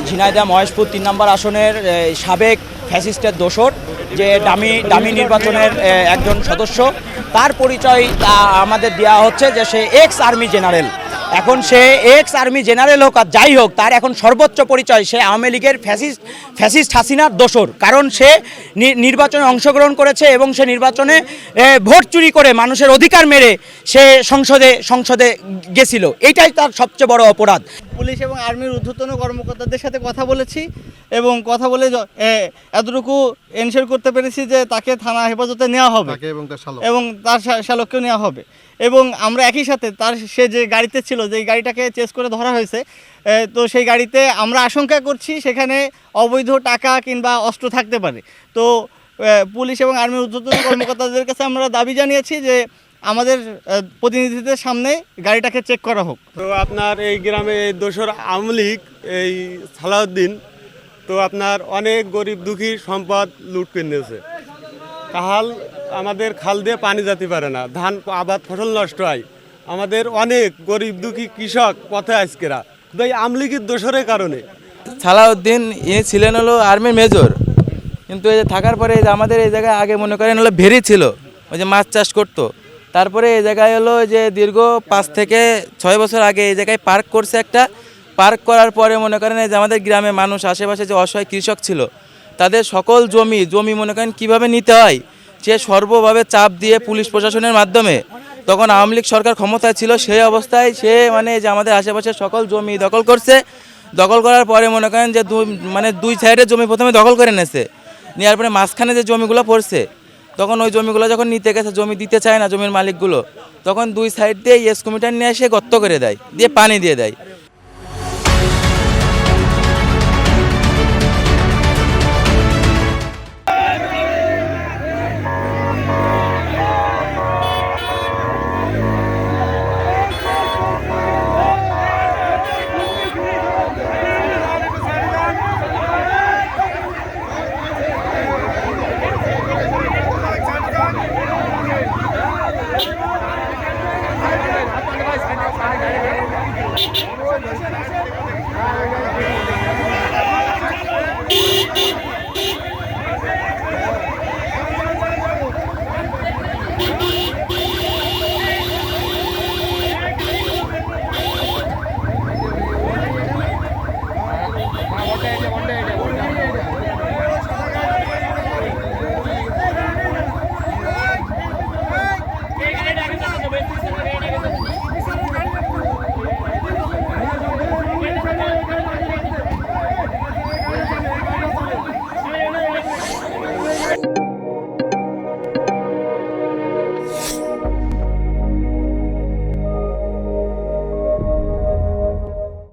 ঝিনাইদহ মহেশপুর ৩ নম্বর আসনের সাবেক ফ্যাসিস্টের দোসর, যে ডামি নির্বাচনের একজন সদস্য। তার পরিচয় আমাদের দেওয়া হচ্ছে যে সে এক্স আর্মি জেনারেল। এখন সে এক্স আর্মি জেনারেল হোক আর যাই হোক, তার এখন সর্বোচ্চ পরিচয় সে আওয়ামী লীগের ফ্যাসিস্ট হাসিনার দোসর। কারণ সে নির্বাচনে অংশগ্রহণ করেছে এবং সে নির্বাচনে ভোট চুরি করে মানুষের অধিকার মেরে সে সংসদে গেছিল। এটাই তার সবচেয়ে বড় অপরাধ। পুলিশ এবং আর্মির ঊর্ধ্বতন কর্মকর্তাদের সাথে কথা বলেছি এবং কথা বলে এতটুকু এনশিওর করতে পেরেছি যে তাকে থানা হেফাজতে নেওয়া হবে এবং তার শালককেও নেওয়া হবে। এবং আমরা একই সাথে সে যে গাড়িতে ছিল, যে গাড়িটাকে চেস করে ধরা হয়েছে, তো সেই গাড়িতে আমরা আশঙ্কা করছি সেখানে অবৈধ টাকা কিংবা অস্ত্র থাকতে পারে। তো পুলিশ এবং আর্মির ঊর্ধ্বতন কর্মকর্তাদের কাছে আমরা দাবি জানিয়েছি যে আমাদের প্রতিনিধিদের সামনে গাড়িটাকে চেক করা হোক। তো আপনার এই গ্রামে এই দোসর আওয়ামী লীগ এই সালাউদ্দিন তো আপনার অনেক গরিব দুঃখী সম্পদ লুট করে নিয়েছে। আমাদের খাল দিয়ে পানি যেতে পারে না, ধান আবাদ ফসল নষ্ট হয়, আমাদের অনেক গরিব দুঃখী কৃষক পথে আজকেরা এই আওয়ামী লীগের দোসরের কারণে। সালাউদ্দিন ইনি ছিলেন হলো আর্মির মেজর, কিন্তু এই যে থাকার পরে আমাদের এই জায়গায় আগে মনে করেন হলো ভেরি ছিল, ওই যে মাছ চাষ করতো। তারপরে এই জায়গায় হলো যে দীর্ঘ 5 থেকে 6 বছর আগে এই জায়গায় পার্ক করছে একটা। পার্ক করার পরে মনে করেন যে আমাদের গ্রামে মানুষ, আশেপাশে যে অসহায় কৃষক ছিল, তাদের সকল জমি মনে করেন কীভাবে নিতে হয় সে সর্বভাবে চাপ দিয়ে পুলিশ প্রশাসনের মাধ্যমে, তখন আওয়ামী লীগ সরকার ক্ষমতায় ছিল, সেই অবস্থায় সে মানে যে আমাদের আশেপাশের সকল জমি দখল করছে। দখল করার পরে মনে করেন যে দুই সাইডের জমি প্রথমে দখল করে নিয়েছে, নেওয়ার পরে মাঝখানে যে জমিগুলো পড়ছে, তখন ওই জমিগুলো যখন নিতে গেছে, জমি দিতে চায় না জমির মালিকগুলো, তখন দুই সাইড দিয়ে এসকমিটার নিয়ে এসে গর্ত করে দেয়, দিয়ে পানি দিয়ে দেয়।